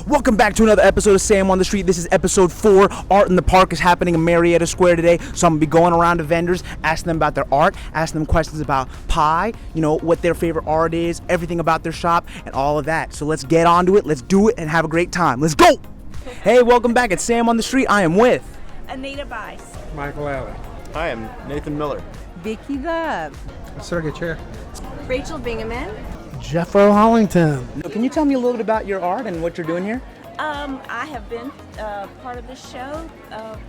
Welcome back to another episode of Sam on the Street. This is episode 4. Art in the Park is happening in Marietta Square today. So I'm going to be going around to vendors, asking them about their art, asking them questions about pie, what their favorite art is, everything about their shop, and all of that. So let's get on to it. Let's do it and have a great time. Let's go! Hey, welcome back. It's Sam on the Street. I am with Anita Bice. Michael Allen. Hi, I'm Nathan Miller. Vicky Love. Sergey Chair. Rachel Bingaman. Jeffro Hollington. Can you tell me a little bit about your art and what you're doing here? I have been part of this show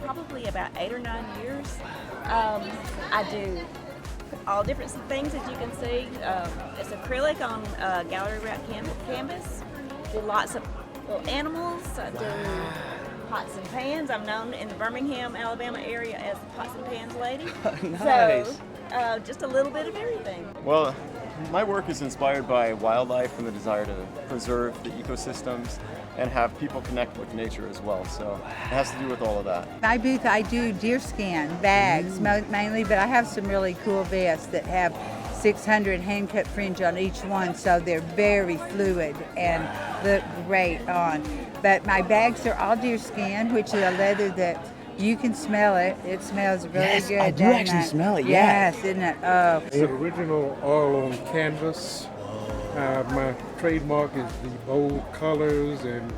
probably about 8 or 9 years. I do all different things, as you can see. It's acrylic on gallery wrap canvas. Do lots of little animals. I do pots and pans. I'm known in the Birmingham, Alabama area as the pots and pans lady. Nice. So just a little bit of everything. Well, my work is inspired by wildlife and the desire to preserve the ecosystems and have people connect with nature as well. So it has to do with all of that. My booth, I do deerskin bags mainly, but I have some really cool vests that have 600 hand-cut fringe on each one, so they're very fluid and look great on. But my bags are all deerskin, which is a leather that you can smell it. It smells really Yes, good. I do actually smell it, yeah. Yes, isn't it? Oh. It's original oil on canvas. My trademark is the bold colors and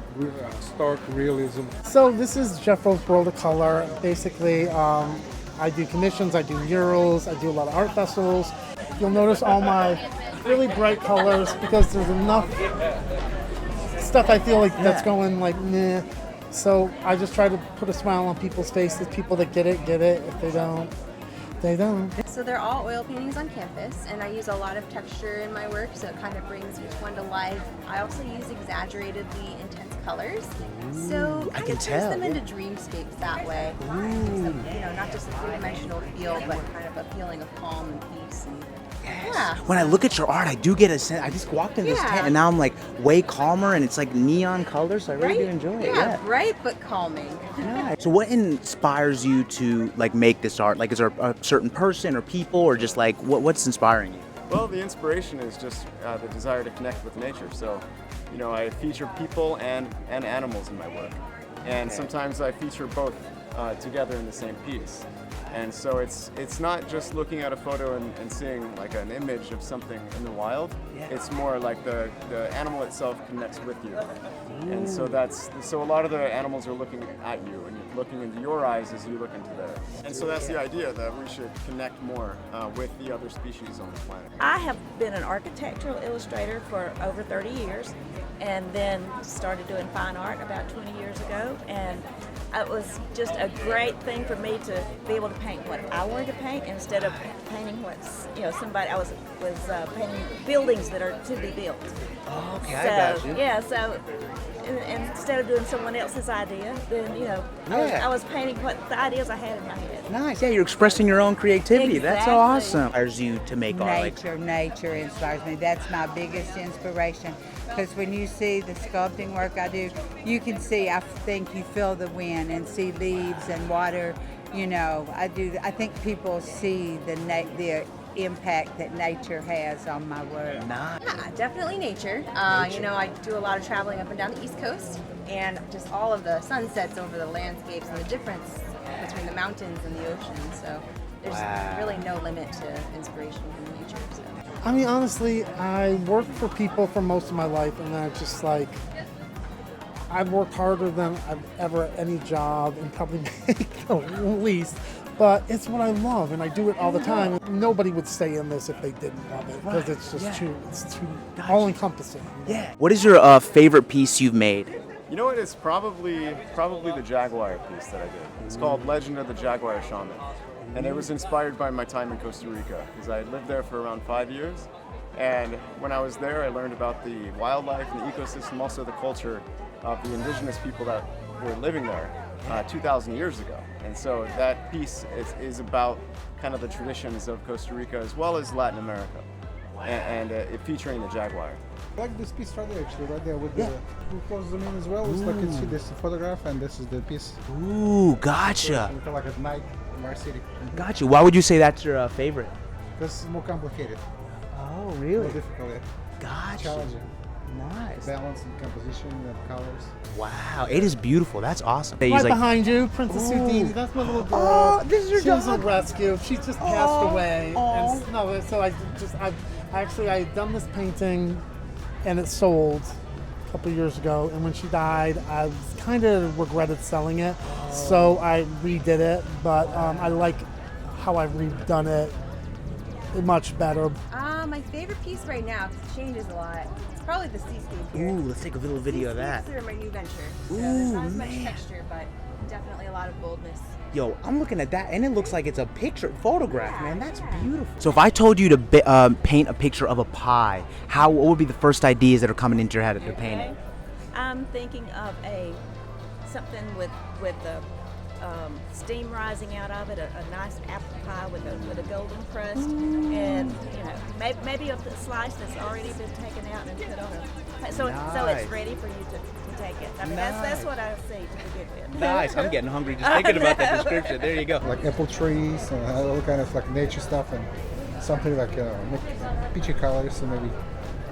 stark realism. So this is Jeffro's World of Color. Basically, I do commissions, I do murals, I do a lot of art festivals. You'll notice all my really bright colors because there's enough stuff I feel like that's going like meh. So I just try to put a smile on people's faces. People that get it, get it. If they don't, they don't. So they're all oil paintings on canvas, and I use a lot of texture in my work, so it kind of brings each one to life. I also use exaggeratedly intense colors, so I kind can of turns tell, them into dreamscapes that way. Not just a three-dimensional feel, but kind of a feeling of calm and peace. And, yeah. When I look at your art, I do get a sense. I just walked in this tent and now I'm like way calmer and it's like neon colors, so I really do enjoy it. Yeah, bright but calming. Nice. So what inspires you to like make this art? Like, is there a certain person or people, or just like what's inspiring you? Well, the inspiration is just the desire to connect with nature. So, I feature people and animals in my work. And sometimes I feature both together in the same piece. And so it's not just looking at a photo and seeing like an image of something in the wild. It's more like the animal itself connects with you. And so so a lot of the animals are looking at you and you're looking into your eyes as you look into theirs. And so that's the idea, that we should connect more with the other species on the planet. I have been an architectural illustrator for over 30 years and then started doing fine art about 20 years ago, and it was just a great thing for me to be able to paint what I wanted to paint instead of painting what's, somebody, I was painting buildings that are to be built. Oh, okay, So, I got you. yeah, so and instead of doing someone else's idea, then, I was painting what the ideas I had in my head. Nice. Yeah, you're expressing your own creativity. That's so Exactly. awesome. Inspires you to make art. Nature inspires me. That's my biggest inspiration. Because when you see the sculpting work I do, you can see, I think you feel the wind and see leaves and water. I think people see the impact that nature has on my work. Nice. Yeah, definitely nature. I do a lot of traveling up and down the East Coast, and just all of the sunsets over the landscapes and the difference between the mountains and the ocean. So there's really no limit to inspiration from nature. So. I mean, honestly, I worked for people for most of my life, and I just I've worked harder than I've ever at any job and probably make the least. But it's what I love, and I do it all the time. Nobody would stay in this if they didn't love it, because it's just too all-encompassing. Yeah. What is your favorite piece you've made? You know what? It's probably the Jaguar piece that I did. It's called Legend of the Jaguar Shaman. And it was inspired by my time in Costa Rica, because I lived there for around 5 years. And when I was there, I learned about the wildlife and the ecosystem, also the culture of the indigenous people that were living there 2,000 years ago. And so that piece is about kind of the traditions of Costa Rica as well as Latin America, and featuring the jaguar. I like this piece right there, actually, right there with the who closes them in as well. It's like you can see this photograph, and this is the piece. Ooh, gotcha. So like at night in our city. Gotcha. Why would you say that's your favorite? This is more complicated. Oh, More really? difficult. Gotcha. Challenging. Nice. balance and composition and colors. Wow, it is beautiful. That's awesome. Right He's like, behind you, Princess Ooh. Houdini. That's my little girl. Oh, this is your She was a dog? rescue. She just passed Oh, away. oh. And no, so I've done this painting, and it sold a couple years ago. And when she died, I kind of regretted selling it, so I redid it. But I like how I've redone it much better. My favorite piece right now, 'cause it changes a lot, it's probably the seascape here. ooh, let's take a little video of that. Seascapes are my new venture. So Ooh, there's not as much man. texture, but definitely a lot of boldness. Yo, I'm looking at that, and it looks like it's a picture, photograph, Yeah, man. That's yeah. beautiful. So if I told you to paint a picture of a pie, what would be the first ideas that are coming into your head to paint it? I'm thinking of something with the steam rising out of it, a nice apple pie with a golden crust, and maybe a slice that's already been taken out and put on so Nice. it's ready for you to take it. I mean Nice. that's what I see to begin with. Nice. I'm getting hungry just thinking about that description. There you go. Like apple trees and all kind of like nature stuff and something like peachy colors, so maybe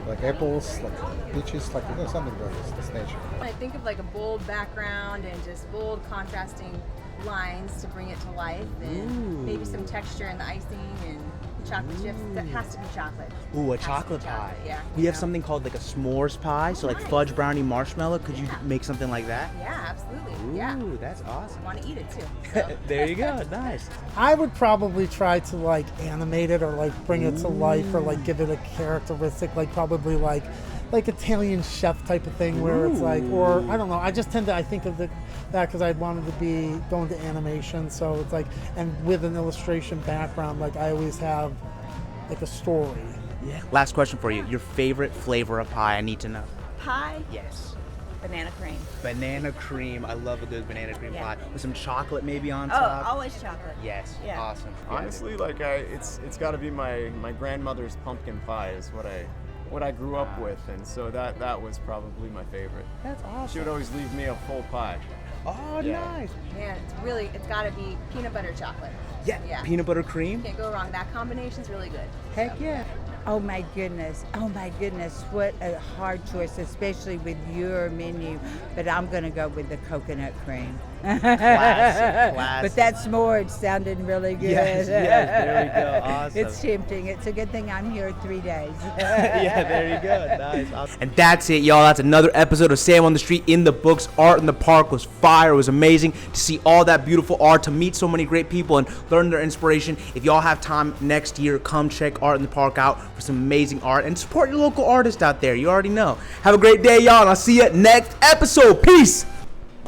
like apples, like peaches, like something like this nature. I think of like a bold background and just bold contrasting lines to bring it to life, and maybe some texture in the icing and the chocolate chips. That has to be chocolate. Ooh, a Has to be chocolate pie. Yeah. We have something called like a s'mores pie, so like Nice. fudge brownie marshmallow. Could you make something like that? Yeah, absolutely. Ooh, Yeah. that's awesome. Want to eat it too. So. There you go. Nice. I would probably try to like animate it or like bring it to life or like give it a characteristic, like probably like Italian chef type of thing where it's like, or I don't know. I just tend to I think of that because I wanted to be going to animation, so it's like, and with an illustration background, like I always have like a story. Yeah. Last question for you. Your favorite flavor of pie? I need to know. Pie, Yes. banana cream. Banana cream. I love a good banana cream Yeah. pie with some chocolate maybe on Oh, top. always chocolate. Yes. Yeah. Awesome. Honestly, like it's got to be my grandmother's pumpkin pie is what I grew up with, and so that was probably my favorite. That's awesome. She would always leave me a full pie. Oh, Yeah. nice. Man, it's got to be peanut butter chocolate. Yeah. Yeah. Peanut butter cream. Can't go wrong. That combination's really good. Heck So. yeah. Oh my goodness. What a hard choice, especially with your menu. But I'm going to go with the coconut cream. Classic. But that s'more sounded really good. Yes, there we go. Awesome. It's tempting. It's a good thing I'm here 3 days. Yeah, there you go. Nice. Awesome. And that's it, y'all. That's another episode of Sam on the Street in the Books. Art in the Park was fire. It was amazing to see all that beautiful art, to meet so many great people and learn their inspiration. If y'all have time next year, come check Art in the Park out for some amazing art and support your local artists out there. You already know. Have a great day, y'all, and I'll see you next episode. Peace.